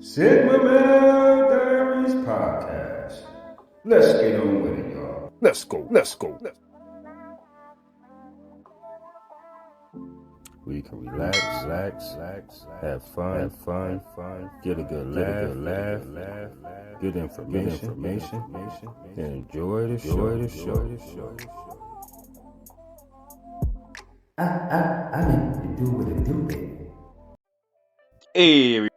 Sigma Male Diaries Podcast. Let's get on with it, y'all. Let's go. We can relax, have fun, get a good laugh, get information, and enjoy the show. I need to do what it do, baby. Hey, everybody,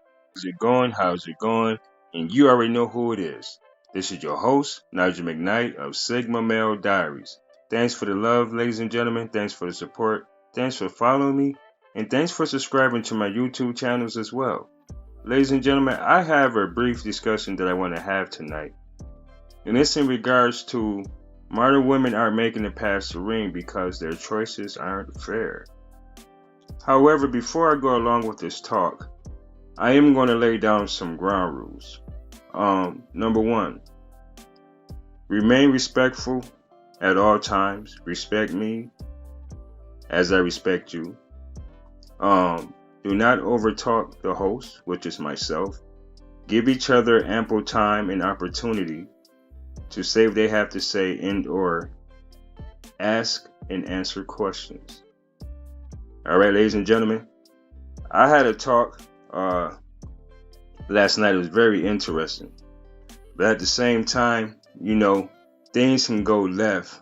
how's it going? And you already know who it is. This is your host, Nigel McKnight of Sigma Male Diaries. Thanks for the love, ladies and gentlemen. Thanks for the support. Thanks for following me. And thanks for subscribing to my YouTube channels as well. Ladies and gentlemen, I have a brief discussion that I want to have tonight. And it's in regards to modern women aren't making it past the ring because their choices aren't fair. However, before I go along with this talk, I am going to lay down some ground rules. Number one, remain respectful at all times. Respect me as I respect you. Do not overtalk the host, which is myself. Give each other ample time and opportunity to say what they have to say and or ask and answer questions. All right, ladies and gentlemen, I had a talk last night. It was very interesting, but at the same time, things can go left,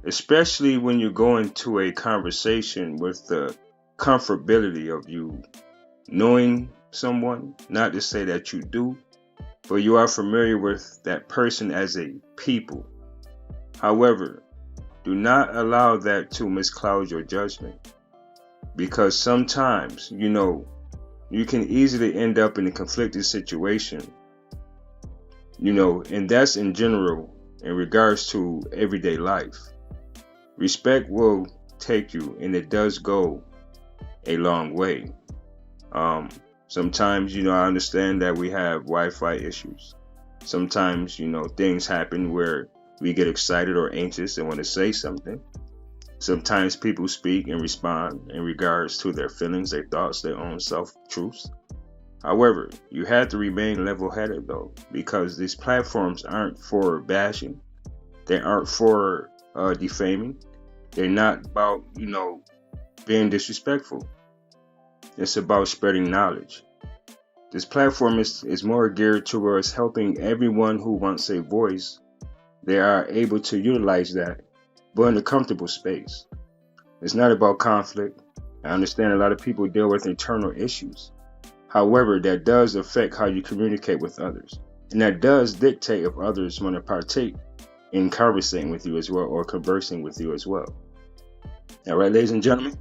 especially when you go into a conversation with the comfortability of you knowing someone. Not to say that you do, but you are familiar with that person as a people. However, do not allow that to miscloud your judgment, because sometimes, you can easily end up in a conflicted situation, and that's in general in regards to everyday life. Respect will take you, and it does go a long way. Sometimes, I understand that we have Wi-Fi issues. Sometimes, things happen where we get excited or anxious and want to say something. Sometimes people speak and respond in regards to their feelings, their thoughts, their own self-truths. However, you have to remain level-headed though, because these platforms aren't for bashing. They aren't for defaming. They're not about, being disrespectful. It's about spreading knowledge. This platform is more geared towards helping everyone who wants a voice. They are able to utilize that, but in a comfortable space. It's not about conflict. I understand a lot of people deal with internal issues. However, that does affect how you communicate with others. And that does dictate if others want to partake in conversing with you as well, or conversing with you as well. All right, ladies and gentlemen,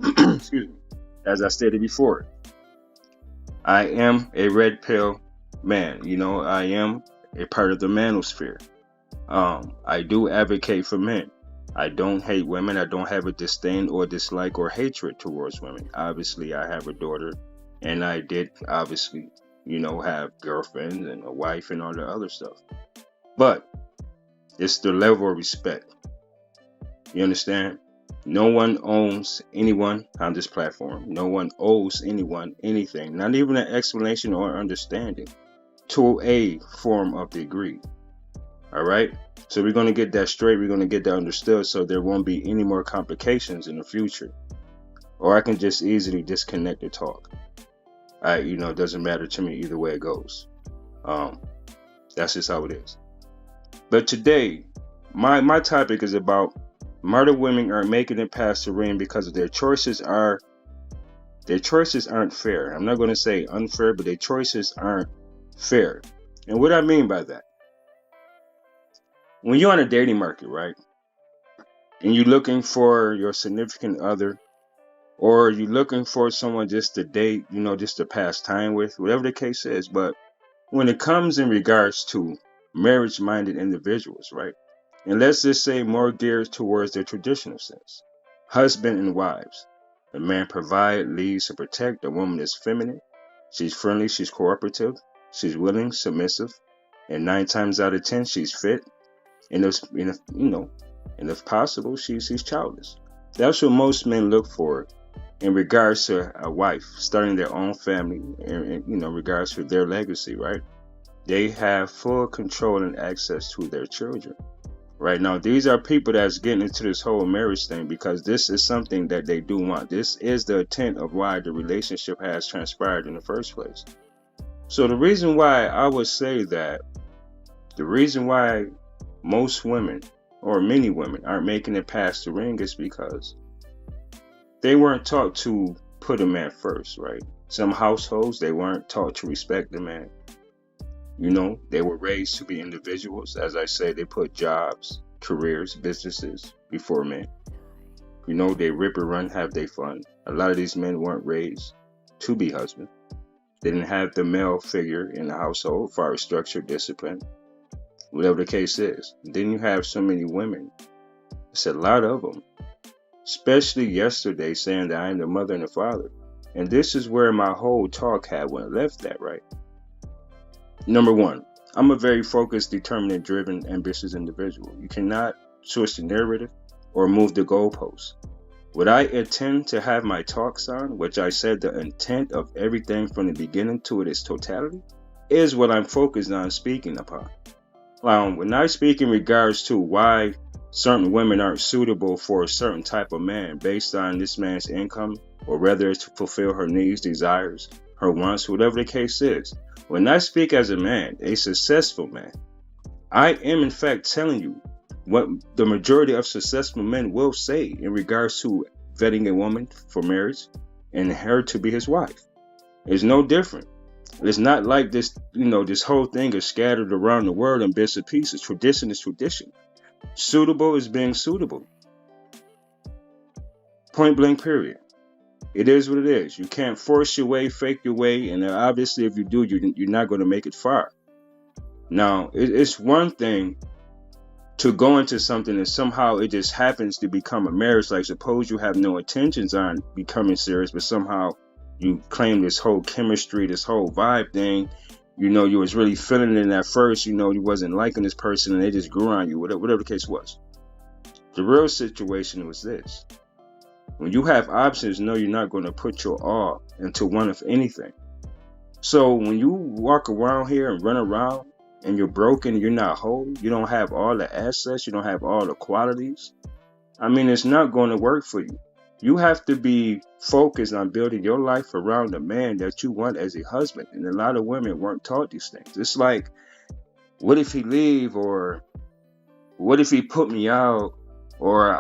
excuse me. As I stated before, I am a red pill man. I am a part of the manosphere. I do advocate for men. I don't hate women. I don't have a disdain or dislike or hatred towards women. Obviously, I have a daughter, and I did obviously, have girlfriends and a wife and all the other stuff. But it's the level of respect. You understand? No one owns anyone on this platform. No one owes anyone anything, not even an explanation or understanding, to a form of degree. All right? So we're going to get that straight. We're going to get that understood, so there won't be any more complications in the future. Or I can just easily disconnect the talk. It doesn't matter to me either way it goes. That's just how it is. But today, my topic is about modern women aren't making it past the ring because their choices aren't fair. I'm not going to say unfair, but their choices aren't fair. And what I mean by that, when you're on a dating market, right, and you're looking for your significant other, or you're looking for someone just to date, just to pass time with, whatever the case is. But when it comes in regards to marriage-minded individuals, right, and let's just say more geared towards their traditional sense, husband and wives. The man provide, leads, to protect. The woman is feminine. She's friendly. She's cooperative. She's willing, submissive, and 9 times out of 10, she's fit. And if possible, she's childless. That's what most men look for in regards to a wife starting their own family, and regards to their legacy, right? They have full control and access to their children. Right now, these are people that's getting into this whole marriage thing because this is something that they do want. This is the intent of why the relationship has transpired in the first place. So the reason why I would say that, the reason why most women or many women aren't making it past the ring is because they weren't taught to put a man first, right? Some households, they weren't taught to respect the man. They were raised to be individuals. As I say, they put jobs, careers, businesses before men. They rip and run, have their fun. A lot of these men weren't raised to be husbands. They didn't have the male figure in the household as far as structure, discipline, whatever the case is. Then you have so many women. It's a lot of them, especially yesterday, saying that I am the mother and the father. And this is where my whole talk had went left at, right? Number one, I'm a very focused, determined, driven, ambitious individual. You cannot switch the narrative or move the goalposts. What I intend to have my talks on, which I said the intent of everything from the beginning to its totality, is what I'm focused on speaking upon. When I speak in regards to why certain women aren't suitable for a certain type of man based on this man's income, or whether it's to fulfill her needs, desires, her wants, whatever the case is, when I speak as a man, a successful man, I am in fact telling you what the majority of successful men will say in regards to vetting a woman for marriage and her to be his wife. It's no different. It's not like this, this whole thing is scattered around the world in bits and pieces. Tradition is tradition. Suitable is being suitable. Point blank, period. It is what it is. You can't force your way, fake your way, and obviously if you do, you're not going to make it far. Now, it's one thing to go into something and somehow it just happens to become a marriage. Like suppose you have no intentions on becoming serious, but somehow you claim this whole chemistry, this whole vibe thing. You was really feeling it at first. You wasn't liking this person and they just grew on you, whatever the case was. The real situation was this. When you have options, you're not going to put your all into one of anything. So when you walk around here and run around and you're broken, you're not whole, you don't have all the assets, you don't have all the qualities, it's not going to work for you. You have to be focused on building your life around the man that you want as a husband. And a lot of women weren't taught these things. It's like, what if he leave? Or what if he put me out? Or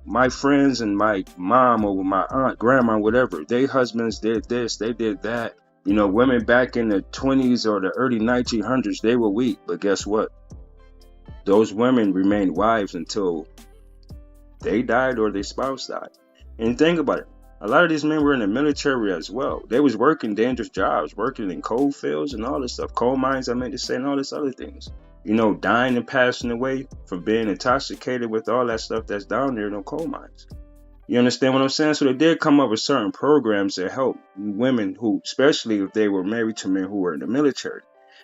my friends and my mom or my aunt, grandma, whatever, their husbands did this, they did that. Women back in the 20s or the early 1900s, they were weak. But guess what? Those women remained wives until they died or their spouse died. And think about it. A lot of these men were in the military as well. They was working dangerous jobs, working in coal fields and all this stuff. Coal mines, I meant to say, and all this other things. Dying and passing away from being intoxicated with all that stuff that's down there in the coal mines. You understand what I'm saying? So they did come up with certain programs that help women who, especially if they were married to men who were in the military,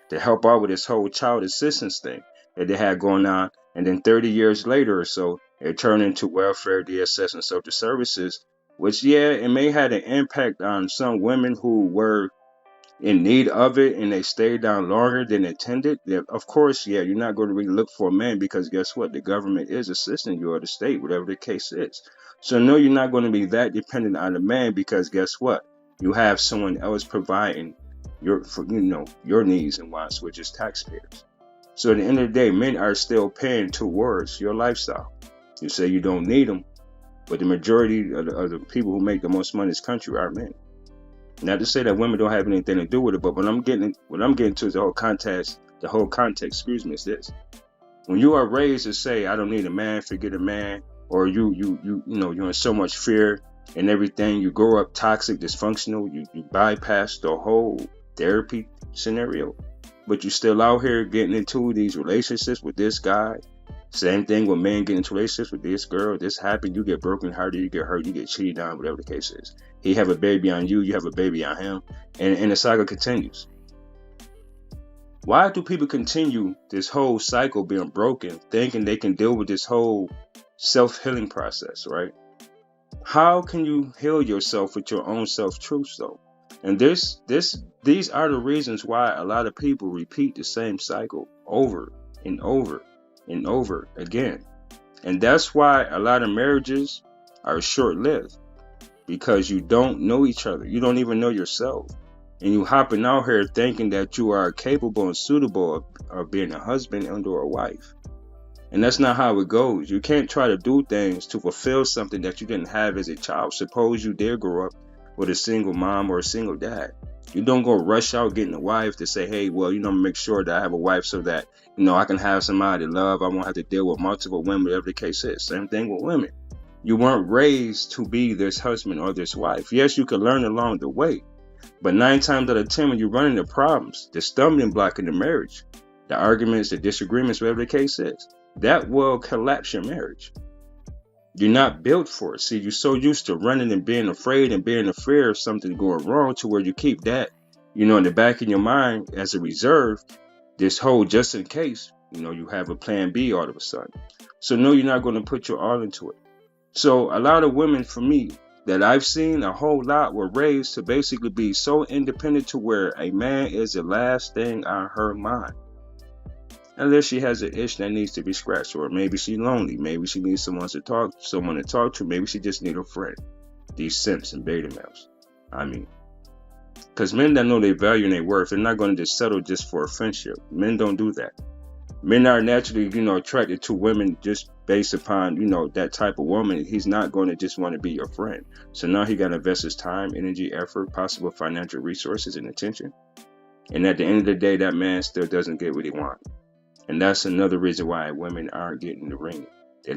to help out with this whole child assistance thing that they had going on. And then 30 years later or so, it turned into welfare, DSS, and social services, which, it may have an impact on some women who were in need of it and they stayed down longer than intended. Of course, you're not going to really look for a man because guess what? The government is assisting you or the state, whatever the case is. So no, you're not going to be that dependent on a man because guess what? You have someone else providing your needs and wants, which is taxpayers. So at the end of the day, men are still paying towards your lifestyle. You say you don't need them, but the majority of the people who make the most money in this country are men. Not to say that women don't have anything to do with it, but what I'm getting to is the whole context, is this. When you are raised to say, I don't need a man, forget a man, or you're in so much fear and everything, you grow up toxic, dysfunctional, you bypass the whole therapy scenario, but you still out here getting into these relationships with this guy. Same thing with men getting into relationships with this girl. This happened, you get broken hearted, you get hurt, you get cheated on, whatever the case is. He have a baby on you, you have a baby on him, and the cycle continues. Why do people continue this whole cycle being broken, thinking they can deal with this whole self-healing process, right? How can you heal yourself with your own self-truth, though? And these are the reasons why a lot of people repeat the same cycle over and over and over again. And that's why a lot of marriages are short-lived, because you don't know each other. You don't even know yourself. And you hopping out here thinking that you are capable and suitable of being a husband and or a wife. And that's not how it goes. You can't try to do things to fulfill something that you didn't have as a child. Suppose you did grow up with a single mom or a single dad. You don't go rush out getting a wife to say, hey, well, make sure that I have a wife so that, I can have somebody to love. I won't have to deal with multiple women, whatever the case is. Same thing with women. You weren't raised to be this husband or this wife. Yes, you can learn along the way. But 9 times out of 10, when you run into problems, the stumbling block in the marriage, the arguments, the disagreements, whatever the case is, that will collapse your marriage. You're not built for it. See, you're so used to running and being afraid and being afraid of something going wrong to where you keep that, in the back of your mind as a reserve, this whole just in case, you have a plan B all of a sudden. So no, you're not going to put your all into it. So a lot of women, for me, that I've seen a whole lot were raised to basically be so independent to where a man is the last thing on her mind. Unless she has an itch that needs to be scratched, or maybe she's lonely, maybe she needs someone to talk to, maybe she just needs a friend. These simps and beta males. Because men that know their value and their worth, they're not going to just settle just for a friendship. Men don't do that. Men are naturally, attracted to women just based upon, that type of woman. He's not going to just want to be your friend. So now he got to invest his time, energy, effort, possible financial resources, and attention. And at the end of the day, that man still doesn't get what he wants. And that's another reason why women aren't getting the ring. They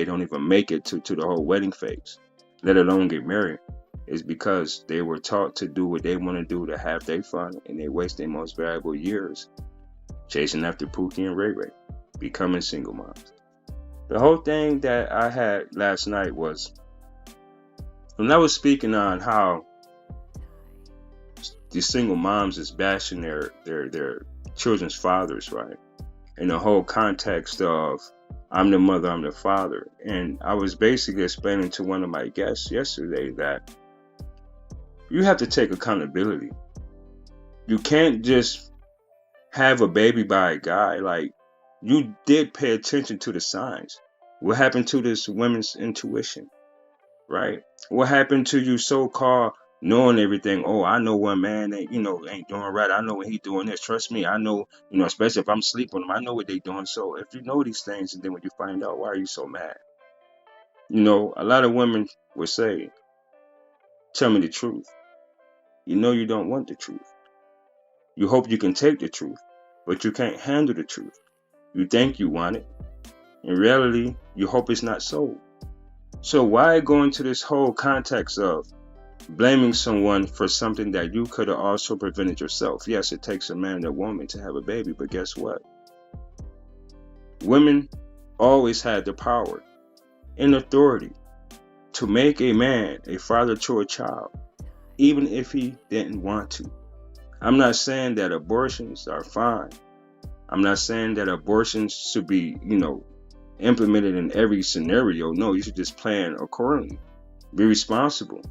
don't even make it to the whole wedding phase, let alone get married. It's because they were taught to do what they want to do to have their fun, and they waste their most valuable years chasing after Pookie and Ray Ray, becoming single moms. The whole thing that I had last night was when I was speaking on how these single moms is bashing their children's fathers, right? In the whole context of I'm the mother, I'm the father. And I was basically explaining to one of my guests yesterday that you have to take accountability. You can't just have a baby by a guy. Like, you did pay attention to the signs. What happened to this women's intuition, right? What happened to you so-called knowing everything? Oh, I know one man that, ain't doing right. I know when he doing this. Trust me, I know, especially if I'm sleeping with them, I know what they doing. So if you know these things, and then when you find out, why are you so mad? A lot of women will say, tell me the truth. You don't want the truth. You hope you can take the truth, but you can't handle the truth. You think you want it. In reality, you hope it's not so. So why go into this whole context of blaming someone for something that you could have also prevented yourself? Yes, it takes a man and a woman to have a baby, but guess what? Women always had the power and authority to make a man a father to a child, even if he didn't want to. I'm not saying that abortions are fine. I'm not saying that abortions should be, implemented in every scenario. No, you should just plan accordingly. Be responsible.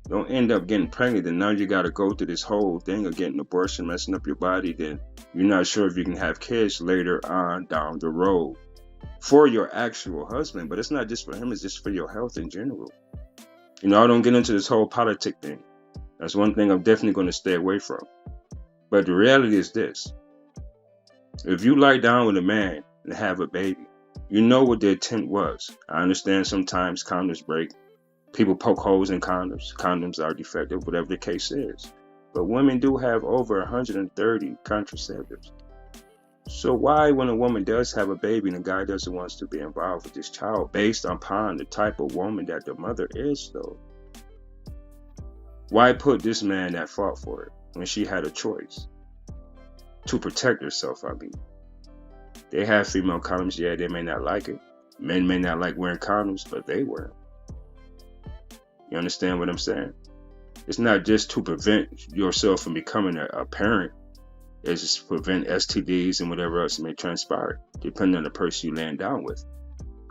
Don't end up getting pregnant and now you got to go through this whole thing of getting an abortion, messing up your body. Then you're not sure if you can have kids later on down the road for your actual husband. But it's not just for him. It's just for your health in general. I don't get into this whole politic thing. That's one thing I'm definitely going to stay away from. But the reality is this. If you lie down with a man and have a baby, you know what the intent was. I understand sometimes condoms break. People poke holes in condoms. Condoms are defective, whatever the case is. But women do have over 130 contraceptives. So why, when a woman does have a baby and a guy doesn't want to be involved with this child based upon the type of woman that the mother is, though? Why put this man at fault for it when she had a choice to protect herself? They have female condoms. Yeah, they may not like it. Men may not like wearing condoms, but they wear them. You understand what I'm saying? It's not just to prevent yourself from becoming a parent. It's just to prevent STDs and whatever else may transpire, depending on the person you land down with.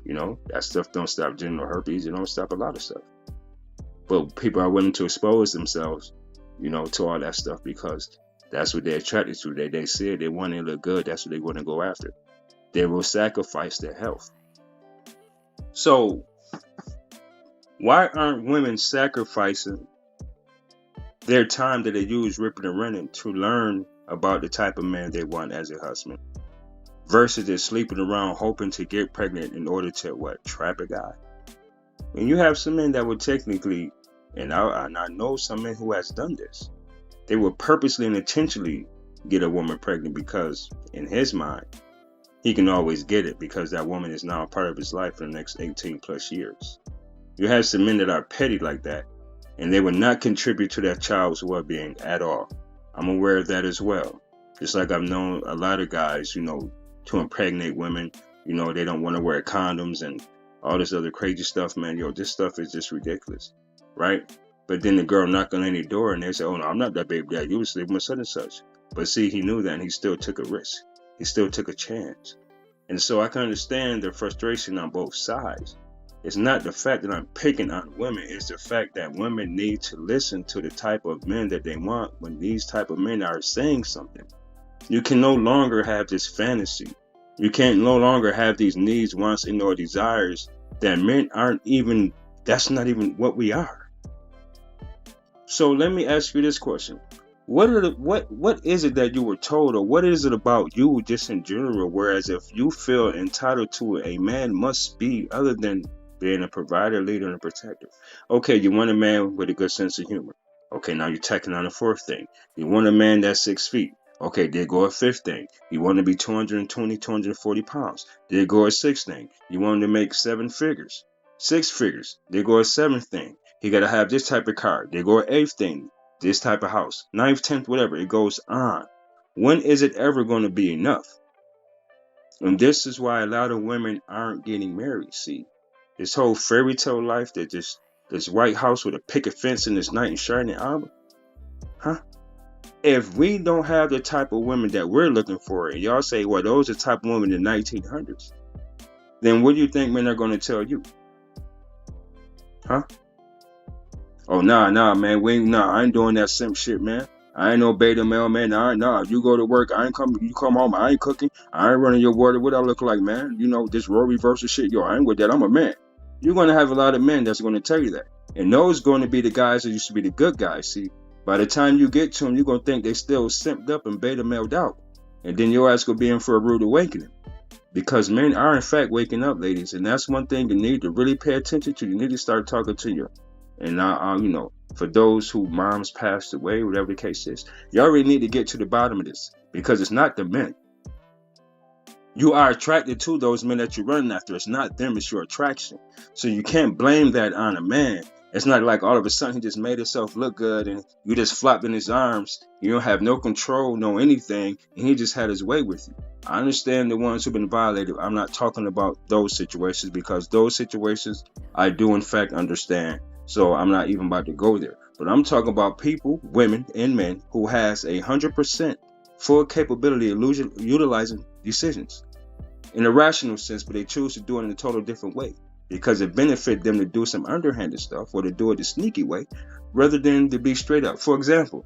That stuff don't stop genital herpes. It don't stop a lot of stuff. But people are willing to expose themselves, to all that stuff because that's what they're attracted to. They see it, they want it to look good, that's what they want to go after. They will sacrifice their health. So why aren't women sacrificing their time that they use ripping and running to learn about the type of man they want as a husband versus just sleeping around hoping to get pregnant in order to trap a guy? And you have some men that would technically, and I know some men who has done this, they would purposely and intentionally get a woman pregnant because in his mind he can always get it because that woman is now a part of his life for the next 18 plus years. You have some men that are petty like that, and they will not contribute to that child's well-being at all. I'm aware of that as well. Just like I've known a lot of guys, to impregnate women, they don't want to wear condoms and all this other crazy stuff, man. This stuff is just ridiculous, right? But then the girl knock on any door and they say, oh no, I'm not that baby dad, you was sleeping with such and such. But see, he knew that and he still took a risk. He still took a chance. And so I can understand the frustration on both sides. It's not the fact that I'm picking on women. It's the fact that women need to listen to the type of men that they want when these type of men are saying something. You can no longer have this fantasy. You can't no longer have these needs, wants, and or desires that men that's not even what we are. So let me ask you this question. What is it that you were told, or what is it about you just in general, whereas if you feel entitled to it, a man must be other than being a provider, leader, and a protector? Okay, you want a man with a good sense of humor. Okay, now you're tacking on a fourth thing. You want a man that's 6 feet. Okay, there go a fifth thing. You want to be 220, 240 pounds. There go a sixth thing. You want him to make 7 figures. 6 figures. There go a seventh thing. He got to have this type of car. There go an eighth thing. This type of house. 9th, 10th, whatever. It goes on. When is it ever going to be enough? And this is why a lot of women aren't getting married. See, this whole fairy tale life that just this white house with a picket fence and this knight in shining armor. If we don't have the type of women that we're looking for, and y'all say, well, those are the type of women in the 1900s, then what do you think men are going to tell you? Oh, nah, man. I ain't doing that simp shit, man. I ain't no beta male, man. Nah. You go to work, I ain't coming. You come home, I ain't cooking. I ain't running your water. What I look like, man? This role reversal shit. Yo, I ain't with that. I'm a man. You're going to have a lot of men that's going to tell you that. And those going to be the guys that used to be the good guys, see? By the time you get to them, you're going to think they still simped up and beta mailed out. And then your ass going to be in for a rude awakening. Because men are, in fact, waking up, ladies. And that's one thing you need to really pay attention to. You need to start talking to you. And for those who moms passed away, whatever the case is, you already need to get to the bottom of this. Because it's not the men. You are attracted to those men that you're running after. It's not them, it's your attraction. So you can't blame that on a man. It's not like all of a sudden he just made himself look good and you just flopped in his arms. You don't have no control, no anything, and he just had his way with you. I understand the ones who've been violated. I'm not talking about those situations because those situations I do in fact understand. So I'm not even about to go there. But I'm talking about people, women and men who has 100% full capability of utilizing decisions in a rational sense, but they choose to do it in a total different way. Because it benefits them to do some underhanded stuff or to do it the sneaky way rather than to be straight up. For example,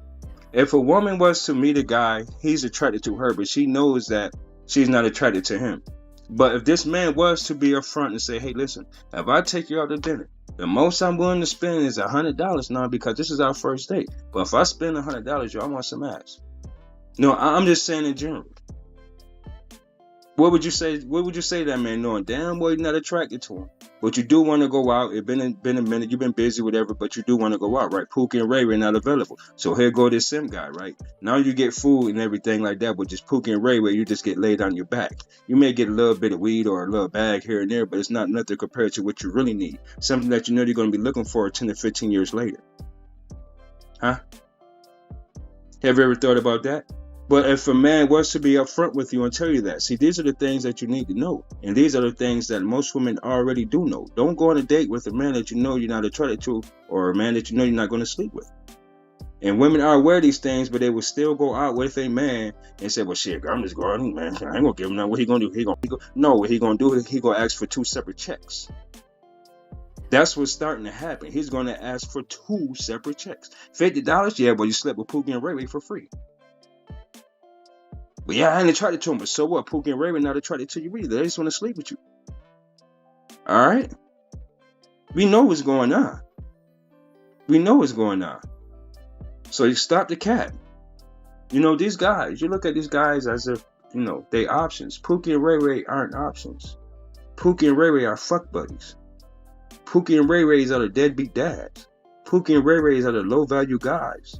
if a woman was to meet a guy, he's attracted to her, but she knows that she's not attracted to him. But if this man was to be upfront and say, hey, listen, if I take you out to dinner, the most I'm willing to spend is $100 now because this is our first date. But if I spend $100, I want some ass. No, I'm just saying in general. What would you say? What would you say to that man, knowing damn well you're not attracted to him, but you do want to go out? It's been a minute. You've been busy, whatever, but you do want to go out, right? Pookie and Ray are not available, so here go this sim guy, right? Now you get food and everything like that, but just Pookie and Ray, where you just get laid on your back. You may get a little bit of weed or a little bag here and there, but it's not nothing compared to what you really need. Something that you know you're going to be looking for 10 to 15 years later. Have you ever thought about that? But if a man was to be upfront with you and tell you that, see, these are the things that you need to know. And these are the things that most women already do know. Don't go on a date with a man that you know you're not attracted to or a man that you know you're not going to sleep with. And women are aware of these things, but they will still go out with a man and say, well, shit, I'm just going, man, I ain't going to give him that. What he going to do? No, what he going to do is he going to ask for 2 separate checks. That's what's starting to happen. He's going to ask for 2 separate checks. $50, yeah, but you slept with Pookie and Ray Ray for free. But yeah, I ain't tried it to him, but so what? Pookie and Ray Ray not tried it to you either. They just want to sleep with you. All right? We know what's going on. We know what's going on. So you stop the cap. You know, these guys, you look at these guys as if, you know, they options. Pookie and Ray Ray aren't options. Pookie and Ray Ray are fuck buddies. Pookie and Ray Rays are the deadbeat dads. Pookie and Ray Rays are the low value guys.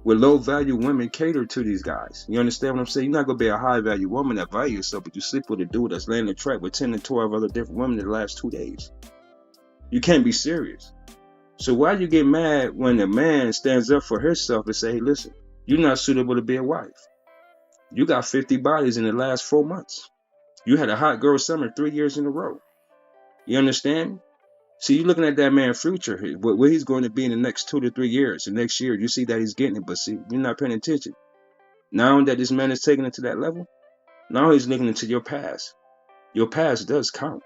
Where low value women cater to these guys. You understand what I'm saying? You're not going to be a high value woman that value yourself, but you sleep with a dude that's laying the track with 10 to 12 other different women in the last 2 days. You can't be serious. So why you get mad when a man stands up for himself and say, hey, listen, you're not suitable to be a wife. You got 50 bodies in the last 4 months. You had a hot girl summer 3 years in a row. You understand? See, you're looking at that man's future, where he's going to be in the next 2 to 3 years. The next year, you see that he's getting it, but see, you're not paying attention. Now that this man is taking it to that level, now he's looking into your past. Your past does count.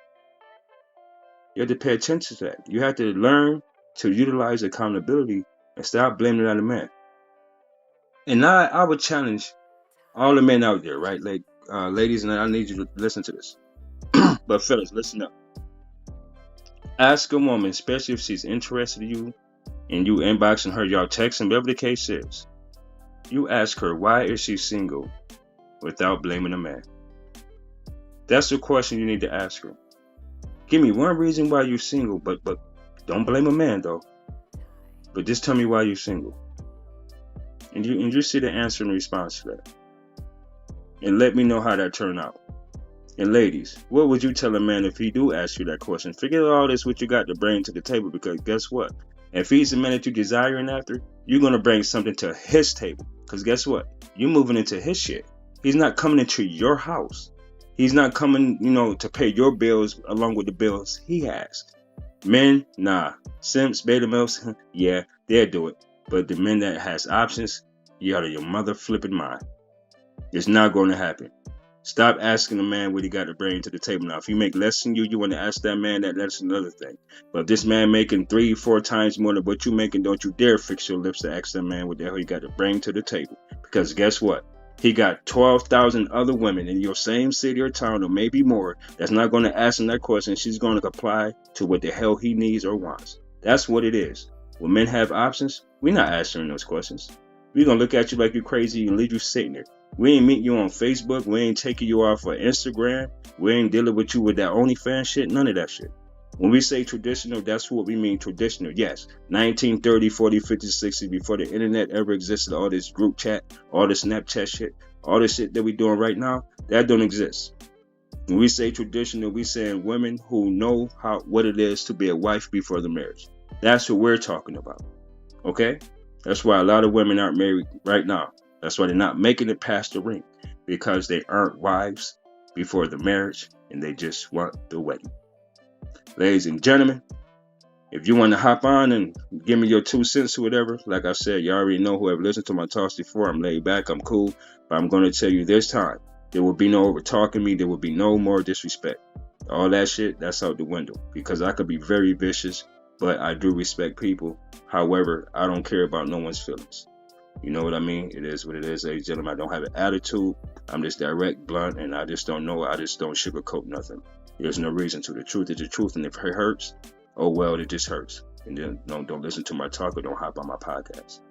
You have to pay attention to that. You have to learn to utilize accountability and stop blaming it on the man. And now I would challenge all the men out there, right? Like, ladies, and I need you to listen to this. But fellas, listen up. Ask a woman, especially if she's interested in you, and you inboxing her, y'all texting, whatever the case is. You ask her, why is she single, without blaming a man? That's the question you need to ask her. Give me one reason why you're single, but don't blame a man though. But just tell me why you're single. And you see the answer in response to that. And let me know how that turned out. And ladies, what would you tell a man if he do ask you that question? Forget all this what you got to bring to the table, because guess what? If he's the man that you're desiring after, you're going to bring something to his table. Because guess what? You're moving into his shit. He's not coming into your house. He's not coming, to pay your bills along with the bills he has. Men, nah. Simps, beta males, yeah, they'll do it. But the men that has options, you out of your mother flipping mind. It's not going to happen. Stop asking a man what he got to bring to the table. Now, if you make less than you want to ask that man that's another thing. But if this man making 3-4 times more than what you making, don't you dare fix your lips to ask that man what the hell he got to bring to the table. Because guess what? He got 12,000 other women in your same city or town, or maybe more, that's not going to ask him that question. She's going to comply to what the hell he needs or wants. That's what it is. When men have options, we're not answering those questions. We're going to look at you like you're crazy and leave you sitting there. We ain't meeting you on Facebook. We ain't taking you off of Instagram. We ain't dealing with you with that OnlyFans shit. None of that shit. When we say traditional, that's what we mean traditional. Yes, 1930, 40, 50, 60, before the internet ever existed, all this group chat, all this Snapchat shit, all this shit that we doing right now, that don't exist. When we say traditional, we saying women who know what it is to be a wife before the marriage. That's what we're talking about. Okay? That's why a lot of women aren't married right now. That's why they're not making it past the ring, because they aren't wives before the marriage and they just want the wedding. Ladies and gentlemen, if you want to hop on and give me your 2 cents or whatever, like I said, you already know, whoever listened to my talks before, I'm laid back, I'm cool, but I'm going to tell you this time, there will be no over talking me, there will be no more disrespect. All that shit, that's out the window, because I could be very vicious, but I do respect people. However, I don't care about no one's feelings. You know what I mean? It is what it is, ladies and gentlemen. I don't have an attitude. I'm just direct, blunt, and I just don't know. I just don't sugarcoat nothing. There's no reason to. The truth is the truth, and if it hurts, oh well, it just hurts. And then don't listen to my talk or don't hop on my podcast.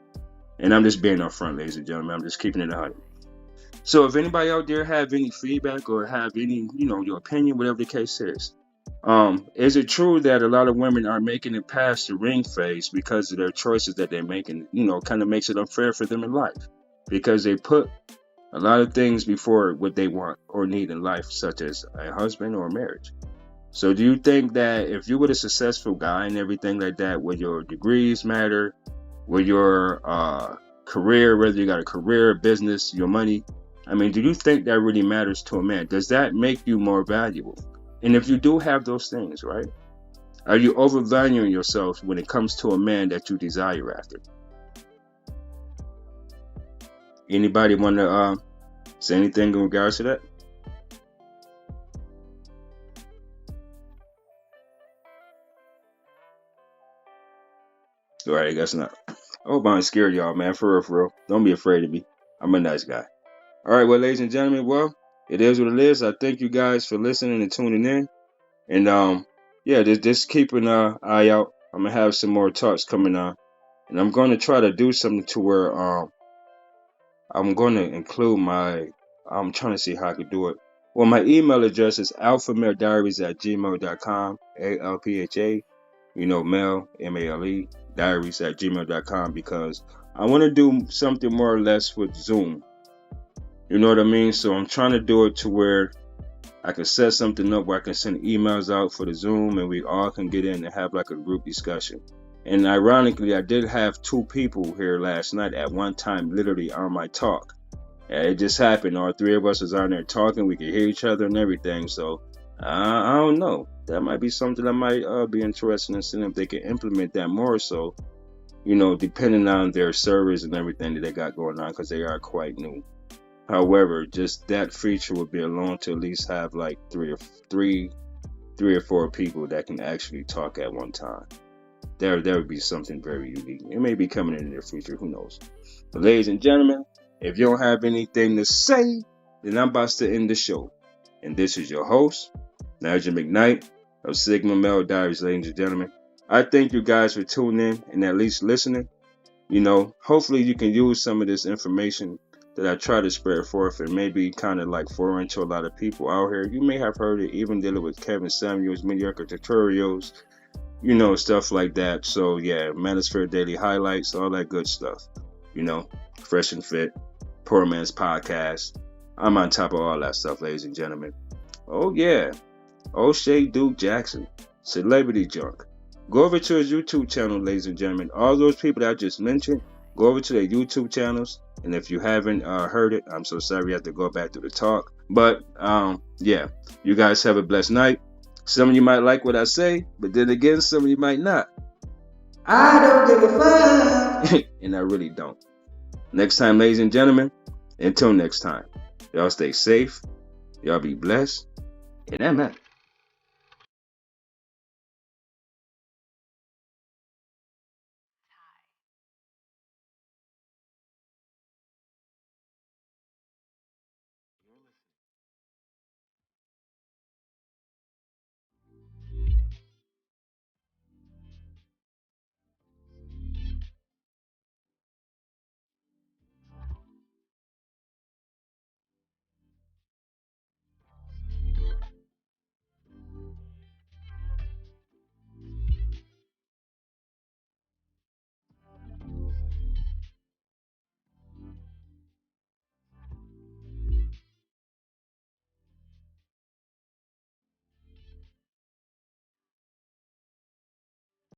And I'm just being upfront, ladies and gentlemen. I'm just keeping it 100. So if anybody out there have any feedback or have any, your opinion, whatever the case is it true that a lot of women are making it past the ring phase because of their choices that they're making? Kind of makes it unfair for them in life because they put a lot of things before what they want or need in life, such as a husband or a marriage. So do you think that if you were a successful guy and everything like that, where your degrees matter, where your career, whether you got a career, business, your money, do you think that really matters to a man? Does that make you more valuable? And if you do have those things, right, are you overvaluing yourself when it comes to a man that you desire after? Anybody want to say anything in regards to that? Right, I guess not. I hope I ain't scared y'all, man. For real, for real. Don't be afraid of me. I'm a nice guy. All right, well, ladies and gentlemen, well, it is what it is. I thank you guys for listening and tuning in. And yeah, just keep an eye out. I'm gonna have some more talks coming on, and I'm gonna try to do something to where I'm gonna include my. I'm trying to see how I could do it. Well, my email address is alphamale@gmail.com. ALPHA, mail MALE diaries@gmail.com, because I want to do something more or less with Zoom. You know what I mean? So I'm trying to do it to where I can set something up where I can send emails out for the Zoom and we all can get in and have like a group discussion. And ironically, I did have 2 people here last night at one time, literally on my talk. And it just happened. All 3 of us was on there talking. We could hear each other and everything. So I don't know. That might be something I might be interested in seeing if they can implement that more. So, depending on their servers and everything that they got going on, because they are quite new. However, just that feature would be alone to at least have like 3 or 4 people that can actually talk at one time. There would be something very unique. It may be coming in the future, who knows. But ladies and gentlemen, if you don't have anything to say, then I'm about to end the show. And this is your host, Nigel McKnight of Sigma Male Diaries, ladies and gentlemen. I thank you guys for tuning in and at least listening. Hopefully you can use some of this information that I try to spread forth, and maybe kind of like foreign to a lot of people out here. You may have heard it, even dealing with Kevin Samuels, mediocre tutorials, stuff like that. So yeah, Manosphere Daily Highlights, all that good stuff. Fresh and Fit, Poor Man's Podcast. I'm on top of all that stuff, ladies and gentlemen. Oh yeah, O'Shea Duke Jackson, Celebrity Junk. Go over to his YouTube channel, ladies and gentlemen. All those people that I just mentioned, go over to their YouTube channels. And if you haven't heard it, I'm so sorry you have to go back to the talk. But yeah, you guys have a blessed night. Some of you might like what I say, but then again, some of you might not. I don't give a fuck. And I really don't. Next time, ladies and gentlemen, until next time, y'all stay safe, y'all be blessed, and I'm out.